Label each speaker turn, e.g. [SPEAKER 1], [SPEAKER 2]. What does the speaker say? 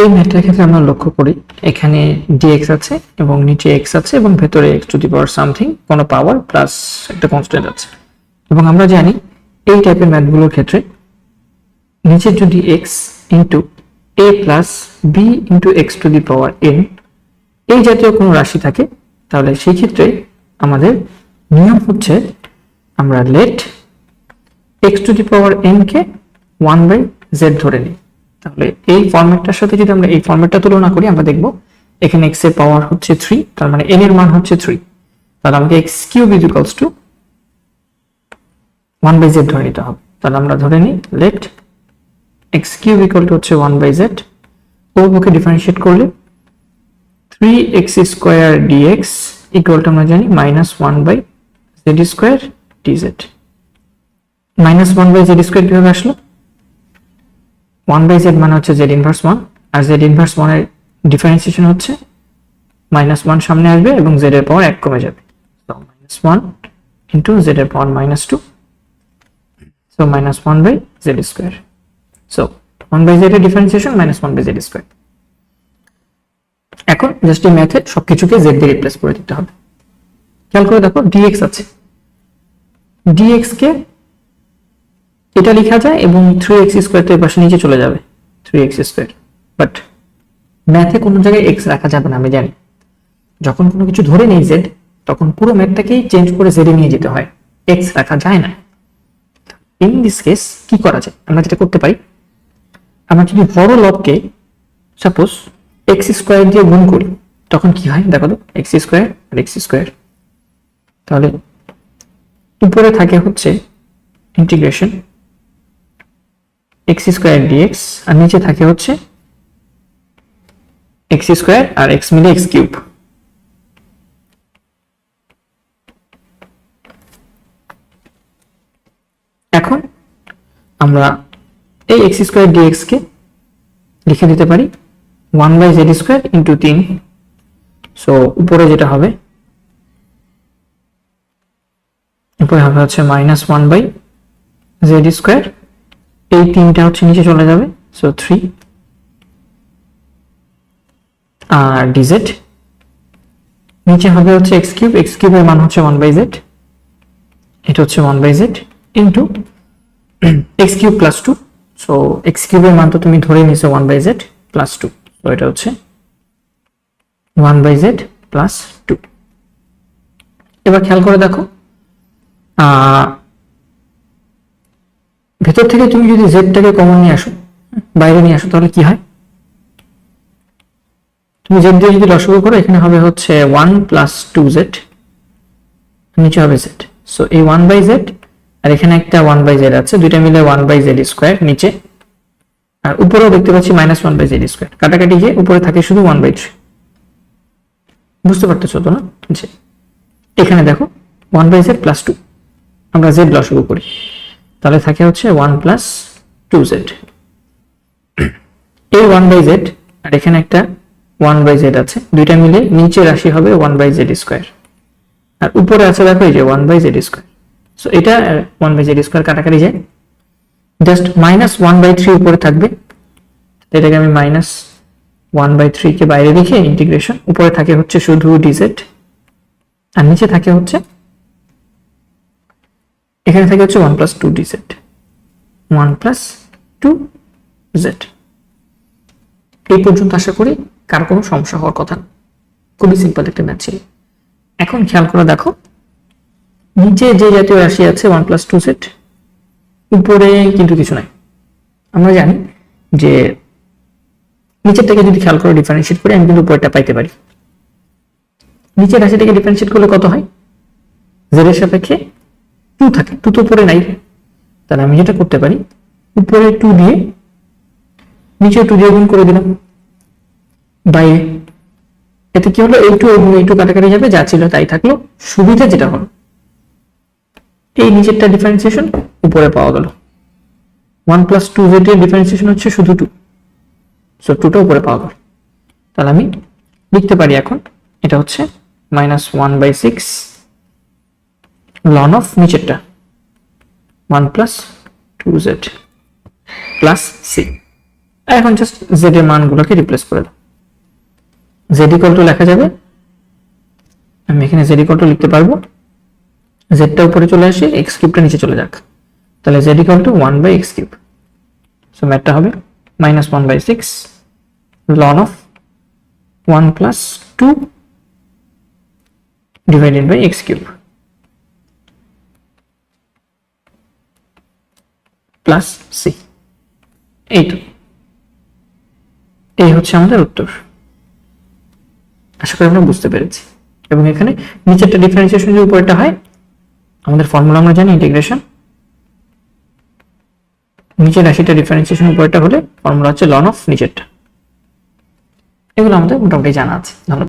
[SPEAKER 1] এই ম্যাথটার ক্ষেত্রে আমরা লক্ষ্য করি এখানে dx আছে এবং নিচে x আছে এবং ভেতরে x to the power something কোনো পাওয়ার প্লাস একটা কনস্ট্যান্ট আছে। এবং আমরা জানি এই টাইপের ম্যাথগুলোর ক্ষেত্রে নিচে যদি x into a plus b into x to the power n এই জাতীয় কোনো রাশি থাকে তাহলে সেই ক্ষেত্রে আমাদের নিয়ম হচ্ছে আমরা let x to the power n কে 1/z ধরে নিই। তাহলে এই ফরম্যাটটার সাথে যদি আমরা এই ফরম্যাটটা তুলনা করি আমরা দেখব এখানে x এর পাওয়ার হচ্ছে 3, তার মানে n এর মান হচ্ছে 3, তাহলে আমাকে x cube is equals to 1/z ধরে নিতে হবে। তাহলে আমরা ধরে নিই let x cube equal to হচ্ছে 1/z, উভয়কে ডিফারেন্সিয়েট করলে 3x square dx equal to আমরা জানি -1/z square dz। -1/z square কিভাবে আসলো? 1/z মানে হচ্ছে z ইনভার্স 1, আর z ইনভার্স 1 এর ডিফারেন্সিয়েশন হচ্ছে -1 সামনে আসবে এবং z এর পাওয়ার 1 কমে যাবে। সো -1 ইনটু z এর পাওয়ার -2, so -1/z square. So 1/z এর ডিফারেন্সিয়েশন -1/z স্কয়ার। এখন জাস্ট এই ম্যাথে সবকিছুকে z দিয়ে রিপ্লেস করে দিতে হবে। খেয়াল করে দেখো dx আছে, dx কে এটা লেখা যায় এবং 3x স্কয়ার তো এই পাশে নিচে চলে যাবে 3x স্কয়ার, বাট ম্যাথে কোনো জায়গায় x রাখা যাবে না। আমি জানি যখন কোনো কিছু ধরে নেই z তখন পুরো ম্যাথটাকেই চেঞ্জ করে z এ নিয়ে যেতে হয়, x রাখা যায় না। ইন দিস কেস কি করা যায়? আমরা যেটা করতে পারি, আমরা যদি বড় লবকে সাপোজ x স্কয়ার দিয়ে গুণ করি তখন কি হয় দেখো তো, x স্কয়ার আর x স্কয়ার, তাহলে উপরে থাকে হচ্ছে ইন্টিগ্রেশন x স্কয়ার dx আর নিচে থাকে হচ্ছে x স্কয়ার আর x মিলে x কিউব। এখন আমরা এই x স্কয়ার dx কে লিখে দিতে পারি 1/z স্কয়ার ইনটু 3। সো উপরে যেটা হবে, উপরে হবে হচ্ছে -1/z স্কয়ার, এই 3টা হচ্ছে নিচে চলে যাবে, সো 3 আর dz নিচে হবে হচ্ছে x কিউব, x কিউবের মান হচ্ছে 1/z, এটা হচ্ছে 1/z into x cube plus 2। So x কিউবের মান তো তুমি ধরে নিছো 1/z প্লাস 2, সো এটা হচ্ছে 1/z প্লাস 2। এবার খেয়াল করে দেখো ভেতর থেকে তুমি যদি z টাকে কমন নিয়ে আসো, বাইরে নিয়ে আসো, তাহলে কি হয়? তুমি z দিয়ে যদি লসাগু করো এখানে হবে হচ্ছে 1 প্লাস 2z, নিচে হবে z। সো এই 1/z আর এখানে একটা 1/z আছে, দুইটা মিলে 1/z স্কয়ার নিচে, আর উপরেও দেখতে পাচ্ছি -1/z স্কয়ার, কাটাকাটি গিয়ে উপরে থাকে শুধু 1/3। বুঝতে পারতেছো তো না? যে এখানে দেখো 1/z প্লাস 2, আমরা z লসাগু করি তাহলে থাকে হচ্ছে 1 প্লাস 2z। এই 1/z আর এখানে একটা 1/z আছে, দুইটা মিলে নিচে রাশি হবে 1/z স্কয়ার, আর উপরে আছে দেখো এই যে 1/z স্কয়ার। সো এটা 1/z স্কয়ার কাটাকাটি যায়, জাস্ট -1/3 উপরে থাকবে, এটাকে আমি -1/3 কে বাইরে রেখে ইন্টিগ্রেশন, উপরে থাকে হচ্ছে শুধু dz আর নিচে থাকে হচ্ছে এখানে থাকে হচ্ছে 1 প্লাস 2dz, 1 প্লাস 2z। এই পর্যন্ত আশা করি কার কোনো সমস্যা হওয়ার কথা না, খুবই সিম্পল একটা ম্যাথ ছিল। এখন খেয়াল করে দেখো নিচে যে জাতীয় রাশি আছে 1 প্লাস 2z, উপরে কিন্তু কিছু নাই। আমরা জানি যে নিচেরটাকে যদি খেয়াল করে ডিফারেন্সিয়েট করি আমি কিন্তু উপরেরটা পাইতে পারি। নিচের রাশিটাকে ডিফারেন্সিয়েট করলে কত হয়? z এর সাপেক্ষে 2 থাকে, 2 তো উপরে নাই, তাহলে আমি যেটা করতে পারি উপরে 2 দিয়ে নিচে 2 দিয়ে গুণ করে দিলাম বাইরে, এতে কি হলো এই 2 এবং এই 2 কাটাকাটি যাবে, যা ছিল তাই থাকলো। সুবিধা যেটা হলো এই নিচেরটা ডিফারেন্সিয়েশন উপরে পাওয়া গেল, 1 প্লাস 2z এর ডিফারেন্সিয়েশন হচ্ছে শুধু 2, সো 2টা উপরে পাওয়া গেল। তাহলে আমি লিখতে পারি এখন এটা হচ্ছে -1/6 ln অফ নিচেরটা 1 প্লাস 2z প্লাস c। এখন জাস্ট জেড এর মানগুলোকে রিপ্লেস করে দাও। জেড ইকুয়াল টু লেখা যাবে, আমি এখানে জেড ইকুয়াল টু লিখতে পারবো, জেডটা উপরে চলে আসে, এক্স কিউবটা নিচে চলে যাক, তাহলে Z equal to 1/x cube. So ম্যাথটা হবে -1/6 ln of 1 plus 2 divided by x cube plus C. এই হচ্ছে আমাদের উত্তর। আশা করি আমরা বুঝতে পেরেছি। এবং এখানে নিচেরটা ডিফারেন্সিয়েশন যে উপরেরটা হয়, আমাদের ফর্মুলা আমরা জানি ইন্টিগ্রেশন, নিচের রাশিটা ডিফারেন্সিয়েশন উপরেরটা হলে ফর্মুলা হচ্ছে ln of নিচেরটা। এগুলো আমাদের মোটামুটি জানা আছে। ধন্যবাদ।